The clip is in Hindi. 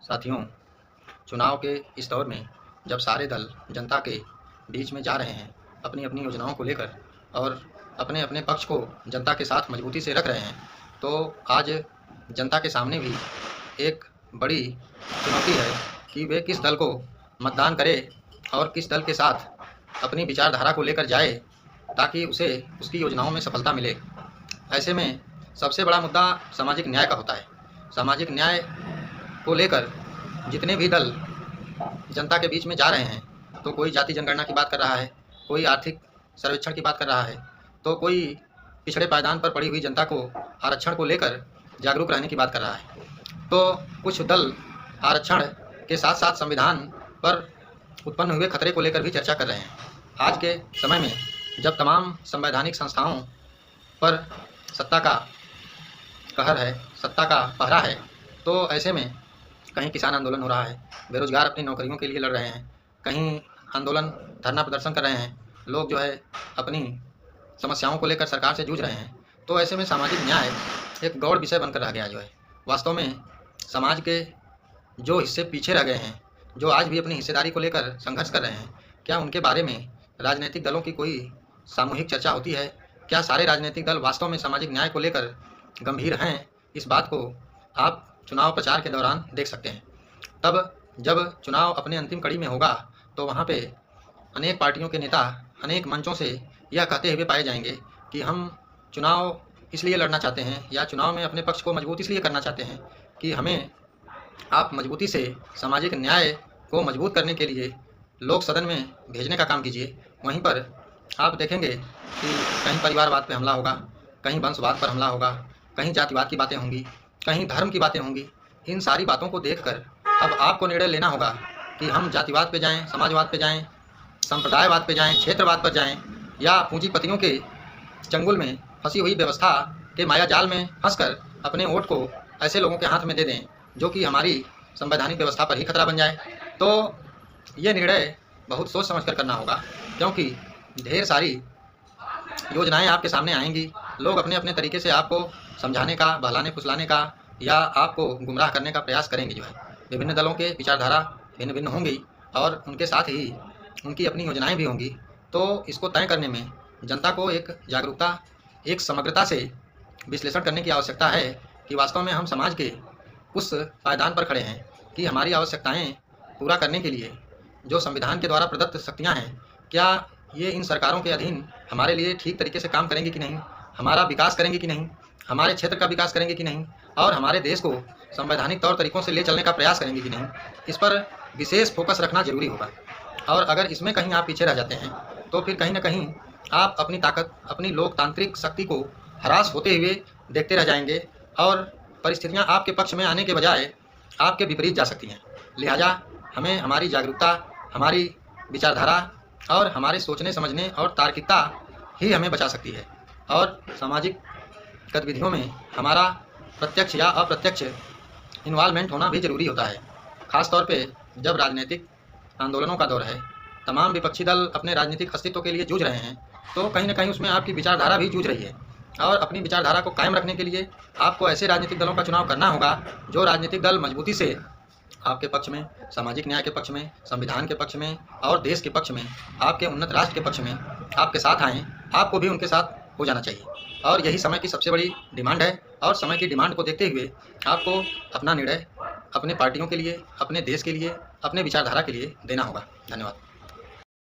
साथियों, चुनाव के इस दौर में जब सारे दल जनता के बीच में जा रहे हैं अपनी अपनी योजनाओं को लेकर और अपने अपने पक्ष को जनता के साथ मजबूती से रख रहे हैं, तो आज जनता के सामने भी एक बड़ी चुनौती है कि वे किस दल को मतदान करे और किस दल के साथ अपनी विचारधारा को लेकर जाए ताकि उसे उसकी योजनाओं में सफलता मिले। ऐसे में सबसे बड़ा मुद्दा सामाजिक न्याय का होता है। सामाजिक न्याय को लेकर जितने भी दल जनता के बीच में जा रहे हैं, तो कोई जाति जनगणना की बात कर रहा है, कोई आर्थिक सर्वेक्षण की बात कर रहा है, तो कोई पिछड़े पायदान पर पड़ी हुई जनता को आरक्षण को लेकर जागरूक रहने की बात कर रहा है। तो कुछ दल आरक्षण के साथ साथ संविधान पर उत्पन्न हुए खतरे को लेकर भी चर्चा कर रहे हैं। आज के समय में जब तमाम संवैधानिक संस्थाओं पर सत्ता का कहर है, सत्ता का पहरा है, तो ऐसे में कहीं किसान आंदोलन हो रहा है, बेरोजगार अपनी नौकरियों के लिए लड़ रहे हैं, कहीं आंदोलन धरना प्रदर्शन कर रहे हैं, लोग जो है अपनी समस्याओं को लेकर सरकार से जूझ रहे हैं। तो ऐसे में सामाजिक न्याय एक गौड़ विषय बनकर रह गया जो है। वास्तव में समाज के जो हिस्से पीछे रह गए हैं, जो आज भी अपनी हिस्सेदारी को लेकर संघर्ष कर रहे हैं, क्या उनके बारे में राजनीतिक दलों की कोई सामूहिक चर्चा होती है? क्या सारे राजनीतिक दल वास्तव में सामाजिक न्याय को लेकर गंभीर हैं? इस बात को आप चुनाव प्रचार के दौरान देख सकते हैं। तब जब चुनाव अपने अंतिम कड़ी में होगा तो वहाँ पे अनेक पार्टियों के नेता अनेक मंचों से यह कहते हुए पाए जाएंगे कि हम चुनाव इसलिए लड़ना चाहते हैं या चुनाव में अपने पक्ष को मजबूत इसलिए करना चाहते हैं कि हमें आप मजबूती से सामाजिक न्याय को मजबूत करने के लिए लोक सदन में भेजने का काम कीजिए। वहीं पर आप देखेंगे कि कहीं परिवारवाद पर हमला होगा, कहीं वंशवाद पर हमला होगा, कहीं जातिवाद की बातें होंगी, कहीं धर्म की बातें होंगी। इन सारी बातों को देखकर अब आपको निर्णय लेना होगा कि हम जातिवाद पे जाएं, समाजवाद पे जाएं, संप्रदायवाद पे जाएं, क्षेत्रवाद पर जाएं, या पूंजीपतियों के चंगुल में फंसी हुई व्यवस्था के मायाजाल में फंसकर अपने वोट को ऐसे लोगों के हाथ में दे दें जो कि हमारी संवैधानिक व्यवस्था पर ही खतरा बन जाए। तो ये निर्णय बहुत सोच समझ कर करना होगा, क्योंकि ढेर सारी योजनाएं आपके सामने आएंगी। लोग अपने अपने तरीके से आपको समझाने का, बहलाने फुसलाने का या आपको गुमराह करने का प्रयास करेंगे जो है। विभिन्न दलों के विचारधारा भिन्न भिन्न होंगी और उनके साथ ही उनकी अपनी योजनाएं भी होंगी। तो इसको तय करने में जनता को एक जागरूकता, एक समग्रता से विश्लेषण करने की आवश्यकता है कि वास्तव में हम समाज के उस पायदान पर खड़े हैं कि हमारी आवश्यकताएं पूरा करने के लिए जो संविधान के द्वारा प्रदत्त शक्तियाँ हैं, क्या ये इन सरकारों के अधीन हमारे लिए ठीक तरीके से काम करेंगे कि नहीं, हमारा विकास करेंगे कि नहीं, हमारे क्षेत्र का विकास करेंगे कि नहीं, और हमारे देश को संवैधानिक तौर तरीकों से ले चलने का प्रयास करेंगे कि नहीं। इस पर विशेष फोकस रखना जरूरी होगा। और अगर इसमें कहीं आप पीछे रह जाते हैं तो फिर कहीं ना कहीं आप अपनी ताकत, अपनी लोकतांत्रिक शक्ति को हरास होते हुए देखते रह जाएंगे और परिस्थितियाँ आपके पक्ष में आने के बजाय आपके विपरीत जा सकती हैं। लिहाजा हमें हमारी जागरूकता, हमारी विचारधारा और हमारे सोचने समझने और तार्किकता ही हमें बचा सकती है। और सामाजिक गतिविधियों में हमारा प्रत्यक्ष या अप्रत्यक्ष इन्वॉल्वमेंट होना भी ज़रूरी होता है। ख़ास तौर पे जब राजनीतिक आंदोलनों का दौर है, तमाम विपक्षी दल अपने राजनीतिक अस्तित्व के लिए जूझ रहे हैं, तो कहीं ना कहीं उसमें आपकी विचारधारा भी जूझ रही है। और अपनी विचारधारा को कायम रखने के लिए आपको ऐसे राजनीतिक दलों का चुनाव करना होगा जो राजनीतिक दल मजबूती से आपके पक्ष में, सामाजिक न्याय के पक्ष में, संविधान के पक्ष में और देश के पक्ष में, आपके उन्नत राष्ट्र के पक्ष में आपके साथ आएँ। आपको भी उनके साथ हो जाना चाहिए और यही समय की सबसे बड़ी डिमांड है। और समय की डिमांड को देखते हुए आपको अपना निर्णय अपने पार्टियों के लिए, अपने देश के लिए, अपने विचारधारा के लिए देना होगा। धन्यवाद।